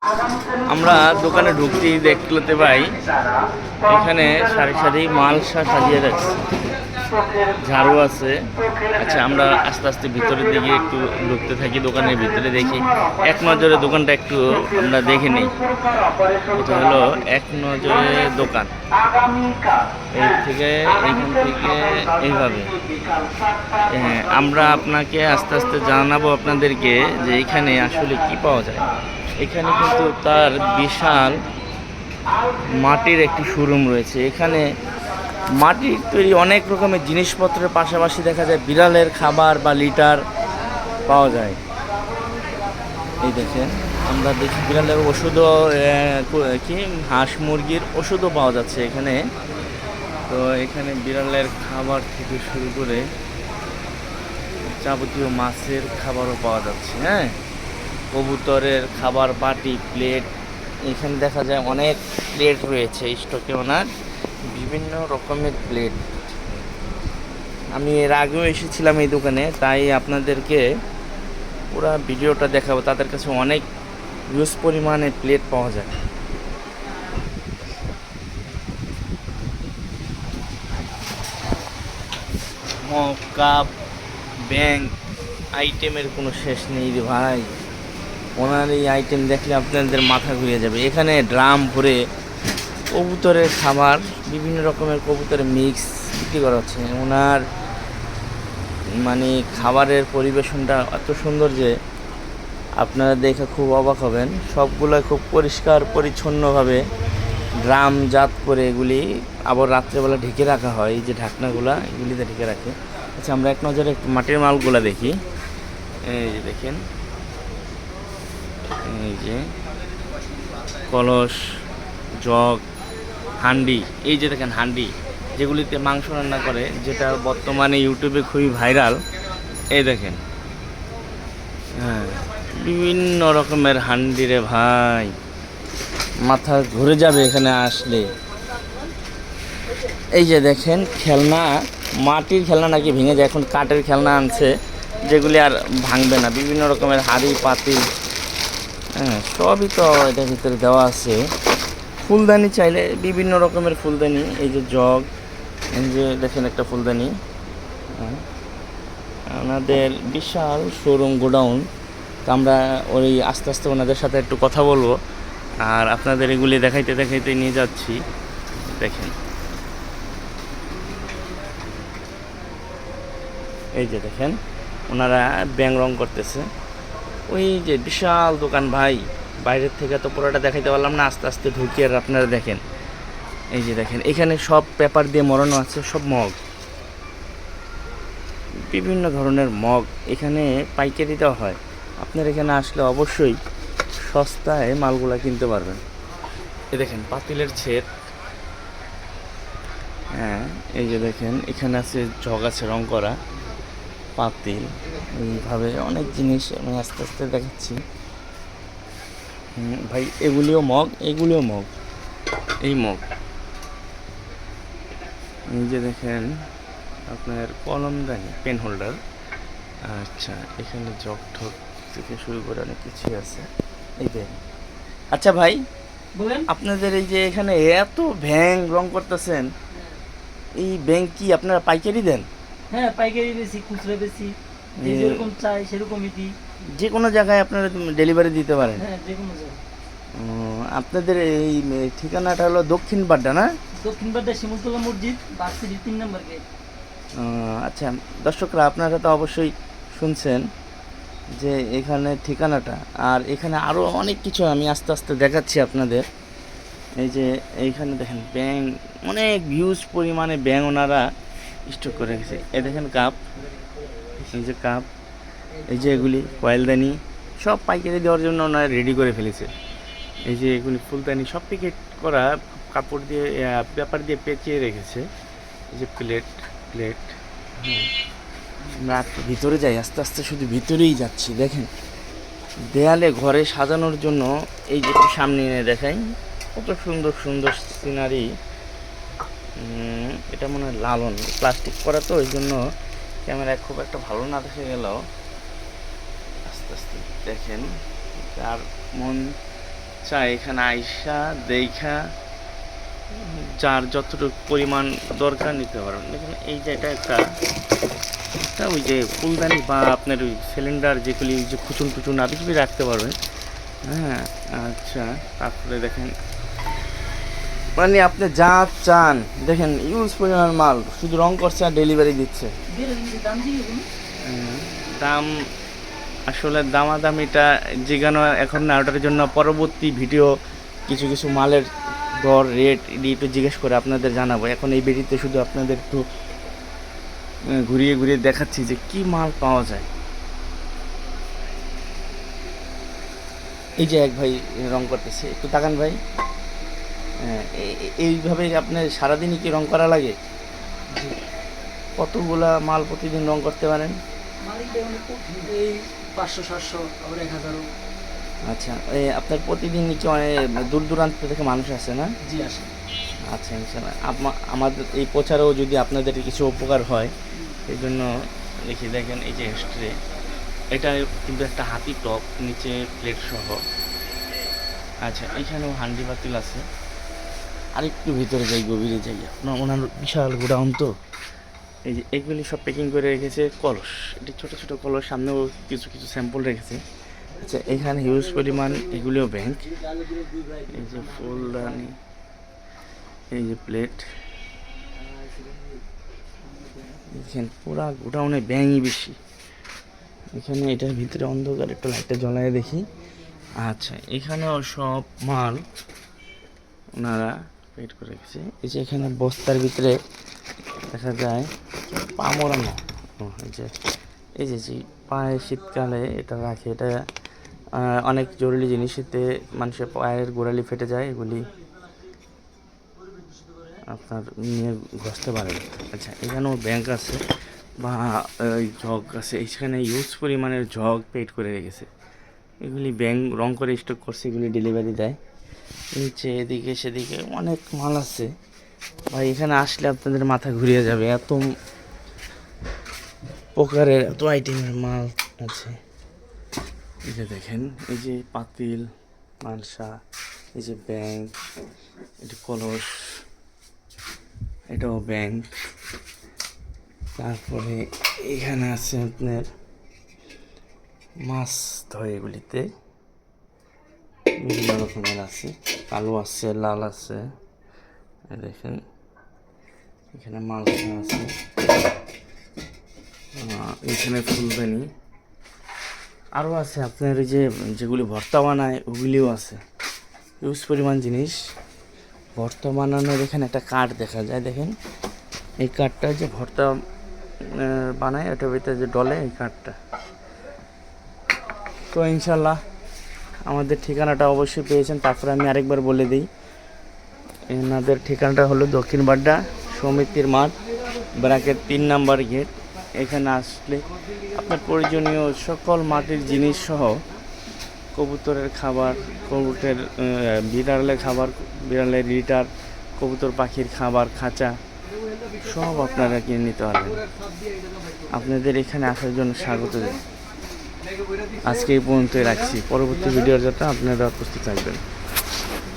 আমরা দোকানে ঢুকতেই দেখতে পাই এখানে সারি সারি মাল সাজিয়ে রাখছে, ঝাড়ু আছে। আচ্ছা, আমরা আস্তে আস্তে ভিতরের দিকে একটু ঢুকতে থাকি, দোকানের ভিতরে দেখি এক নজরে দোকানটা একটু আমরা দেখে নিই। এটা হলো এক নজরে দোকান, এইখান থেকে এইভাবে। হ্যাঁ, আমরা আপনাকে আস্তে আস্তে জানাবো আপনাদেরকে যে এখানে আসলে কি পাওয়া যায়। এখানে কিন্তু তার বিশাল মাটির একটি শোরুম রয়েছে। এখানে মাটির তৈরি অনেক রকমের জিনিসপত্রের পাশাপাশি দেখা যায় বিড়ালের খাবার বা লিটার পাওয়া যায়। এই দেখেন, আমরা দেখি বিড়ালের ওষুধও, কি হাঁস মুরগির ওষুধও পাওয়া যাচ্ছে এখানে। তো এখানে বিড়ালের খাবার থেকে শুরু করে যাবতীয় মাছের খাবারও পাওয়া যাচ্ছে। হ্যাঁ, কবুতরের খাবার, বাটি, প্লেট। এখানে দেখা যায় অনেক প্লেট রয়েছে স্টকে, ওনার বিভিন্ন রকমের প্লেট। আমি এর আগেও এসেছিলাম এই দোকানে, তাই আপনাদেরকে পুরো ভিডিওটা দেখাবো। তাদের কাছে অনেক হিউজ পরিমাণে প্লেট পাওয়া যায়। মগ, কাপ, ব্যাংক, আইটেমের কোনো শেষ নেই রে ভাই। ওনার এই আইটেম দেখলে আপনাদের মাথা ঘুরে যাবে। এখানে ড্রাম ভরে কবুতরের খাবার, বিভিন্ন রকমের কবুতরের মিক্স বিক্রি করা হচ্ছে। ওনার মানে খাবারের পরিবেশনটা এত সুন্দর যে আপনারা দেখে খুব অবাক হবেন। সবগুলো খুব পরিষ্কার পরিচ্ছন্নভাবে ড্রামজাত করে এগুলি আবার রাত্রেবেলা ঢেকে রাখা হয়। এই যে ঢাকনাগুলা, এগুলিতে ঢেকে রাখে। আচ্ছা, আমরা এক নজরে একটু মাটির মালগুলা দেখি। এই যে দেখেন, এই যে কলস, জগ, হান্ডি। এই যে দেখেন হান্ডি, যেগুলিতে মাংস রান্না করে, যেটা বর্তমানে ইউটিউবে খুবই ভাইরাল। এই দেখেন, হ্যাঁ, বিভিন্ন রকমের হান্ডি রে ভাই, মাথা ঘুরে যাবে এখানে আসলে। এই যে দেখেন খেলনা, মাটির খেলনা নাকি ভেঙে যায়, এখন কাঠের খেলনা আনছে যেগুলি আর ভাঙবে না। বিভিন্ন রকমের হাঁড়ি পাতিল, হ্যাঁ, সবই তো এটার ভিতরে দেওয়া আছে। ফুলদানি চাইলে বিভিন্ন রকমের ফুলদানি। এই যে জগ, এই যে দেখেন একটা ফুলদানি। ওনাদের বিশাল শোরুম, গোডাউন। তো আমরা ওই আস্তে আস্তে ওনাদের সাথে একটু কথা বলবো, আর আপনাদের এগুলি দেখাইতে দেখাইতে নিয়ে যাচ্ছি। দেখেন, এই যে দেখেন ওনারা ব্যাং রং করতেছে। ওই যে বিশাল দোকান ভাই, বাইরের থেকে তো পুরোটা দেখাইতে পারলাম না, আস্তে আস্তে ঢুকিয়ে আর আপনারা দেখেন। এই যে দেখেন, এখানে সব পেপার দিয়ে মোড়ানো আছে, সব মগ, বিভিন্ন ধরনের মগ এখানে পাইকারি দেওয়া হয়। আপনার এখানে আসলে অবশ্যই সস্তায় মালগুলা কিনতে পারবেন। এই দেখেন পাতিলের ছেদ, হ্যাঁ, এই যে দেখেন এখানে আছে জগ, আছে রং করা পাতিল। এইভাবে অনেক জিনিস আমি আস্তে আস্তে দেখাচ্ছি। ভাই, এগুলিও মগ, এগুলিও মগ, এই মগ। এই যে দেখেন আপনার কলমদানি, পেন হোল্ডার। আচ্ছা, এখানে জগ ঠক থেকে শুরু করে অনেক কিছুই আছে। এই যে, আচ্ছা ভাই বলেন, আপনাদের এই যে এখানে এত ভ্যাং রং করতেছেন, এই ব্যাংক কি আপনারা পাইকারি দেন? হ্যাঁ, পাইকারি বেশি, খুচরা বেশি, যেরকম চাই সেরকমই দিই। যে কোনো জায়গায় আপনারা ডেলিভারি দিতে পারেন? হ্যাঁ, যে কোনো জায়গায়। আপনাদের এই ঠিকানাটা হলো দক্ষিণ বাড্ডা, না? দক্ষিণ বাড্ডা শিমুলতলা মসজিদ, বার্সিটি 3 নম্বর গেট। আচ্ছা, দর্শকরা আপনারা তো অবশ্যই শুনছেন যে এখানে ঠিকানাটা, আর এখানে আরও অনেক কিছু আমি আস্তে আস্তে দেখাচ্ছি আপনাদের। এই যে এইখানে দেখেন ব্যাং, অনেক হিউজ পরিমাণে ব্যাং ওনারা স্টক করে রেখেছে। এই দেখেন কাপ, এই যে কাপ, এই যে এগুলি কয়েলদানি, সব পাইকারি দেওয়ার জন্য ওনারা রেডি করে ফেলেছে। এই যে এগুলি ফুলদানি, সব প্যাকেট করা, কাপড় দিয়ে, পেপার দিয়ে পেঁচিয়ে রেখেছে। এই যে প্লেট, প্লেট। আমরা ভিতরে যাই, আস্তে আস্তে শুধু ভিতরেই যাচ্ছি। দেখেন দেয়ালে ঘরে সাজানোর জন্য, এই যে একটু সামনে এনে দেখাই, কত সুন্দর সুন্দর সিনারি। এটা মনে হয় লালন, প্লাস্টিক করা তো, ওই জন্য ক্যামেরায় খুব একটা ভালো না দেখে গেলেও আস্তে আস্তে দেখেন, আর মন চায় এখানে আইসা দেখা যার যতটুকু পরিমাণ দরকার নিতে পারবেন। দেখুন এই যে এটা একটা ওই যে ফুলদানি বা আপনার ওই সিলিন্ডার যেগুলি ওই যে খুচুন টুচুন আদি কিছু রাখতে পারবেন। হ্যাঁ, আচ্ছা, তারপরে দেখেন মানে আপনি যা চান দেখেন ইউজ পরিমাণ মাল, শুধু রং করছে আর ডেলিভারি দিচ্ছে। দাম দিয়ে কোনো দাম আসলে দামাদামিটা জিগানো এখন না, ওটার জন্য পরবর্তী ভিডিও কিছু কিছু মালের দর রেট একটু জিজ্ঞেস করে আপনাদের জানাবো। এখন এই ভিডিওতে শুধু আপনাদের একটু ঘুরিয়ে ঘুরিয়ে দেখাচ্ছি যে কি মাল পাওয়া যায়। এই যে এক ভাই রং করতেছে, একটু তাকান ভাই। হ্যাঁ, এইভাবে আপনার সারাদিনই কি রং করা লাগে? কতগুলা মাল প্রতিদিন রং করতে পারেন? এই 500-700 আবার 1000। আচ্ছা, আপনার প্রতিদিন কি দূর দূরান্ত থেকে মানুষ আসে না? জি আসে। আচ্ছা, ইনশাল্লাহ আমাদের এই প্রচারেও যদি আপনাদের কিছু উপকার হয় এই জন্য দেখি। দেখেন এই যে স্ট্রে, এটা কিন্তু একটা হাতি টপ, নিচে প্লেট সহ। আচ্ছা, এখানেও হান্ডি বাতিল আছে। আরেকটু ভিতরে যাই, গভীরে যাই, আপনার ওনার বিশাল গোডাউন তো। এই যে এগুলি সব প্যাকিং করে রেখেছে। কলস, এটি ছোটো ছোটো কলস, সামনেও কিছু কিছু স্যাম্পল রেখেছে। আচ্ছা, এখানে হিউজ পরিমাণ এগুলিও ব্যাংক। এই যে ফুলদানি, এই যে প্লেট, এখানে পুরা গোডাউনে ব্যাংই বেশি। এখানে এটার ভিতরে অন্ধকার, একটু লাইটটা জ্বলায় দেখি। আচ্ছা, এখানেও সব মাল ওনারা পেড করে রেখেছে। এই যে এখানে বস্তার ভিতরে দেখা যায় পা মোড়ানো। এই যে পায়ে শীতকালে এটা রাখে, এটা অনেক জরুরি জিনিস। এতে মানুষের পায়ের গোড়ালি ফেটে যায়, এগুলি আপনার নিয়ে ঘষতে পারেন। আচ্ছা, এখানেও ব্যাংক আছে বা জগ আছে। এইখানে ইউজ পরিমাণের জগ পেড করে রেখেছে। এগুলি ব্যাংক রং করে স্টক করছে, এগুলি ডেলিভারি দেয়। নিচে এদিকে সেদিকে অনেক মাল আছে ভাই। এখানে আসলে আপনাদের মাথা ঘুরিয়ে যাবে, এত প্রকারের এত আইটেমের মাল আছে। এই যে দেখেন, এই যে পাতিল, মালসা, এই যে ব্যাংক, এটি কলস, এটাও ব্যাংক। তারপরে এখানে আছে আপনার মাছ ধরে, এগুলিতে বিভিন্ন রকমের আছে, কালো আছে, লাল আছে। দেখেন এখানে মালসা আছে, এখানে ফুলদানি আরও আছে। আপনার এই যে যেগুলি ভর্তা বানায় ওগুলিও আছে, ইউজ পরিমাণ জিনিস। ভর্তা বানানোর এখানে একটা কাঠ দেখা যায়, দেখেন এই কাঠটা যে ভর্তা বানায়, ওটার ভিতরে যে ডলে এই কাঠটা। তো ইনশাল্লাহ আমাদের ঠিকানাটা অবশ্যই পেয়েছেন। তারপরে আমি আরেকবার বলে দিই, এনাদের ঠিকানাটা হলো দক্ষিণ বাড্ডা সমিতির মাঠ, ব্র্যাকেট 3 নাম্বার গেট। এখানে আসলে আপনার প্রয়োজনীয় সকল মাটির জিনিস সহ কবুতরের খাবার, কবুতরের বিড়ালের খাবার, বিড়ালের লিটার, কবুতর পাখির খাবার, খাঁচা সব আপনারা কিনে নিতে পারবেন। আপনাদের এখানে আসার জন্য স্বাগত। আজকে এই পর্যন্তই রাখছি, পরবর্তী ভিডিওর জন্য আপনারা প্রস্তুত থাকবেন।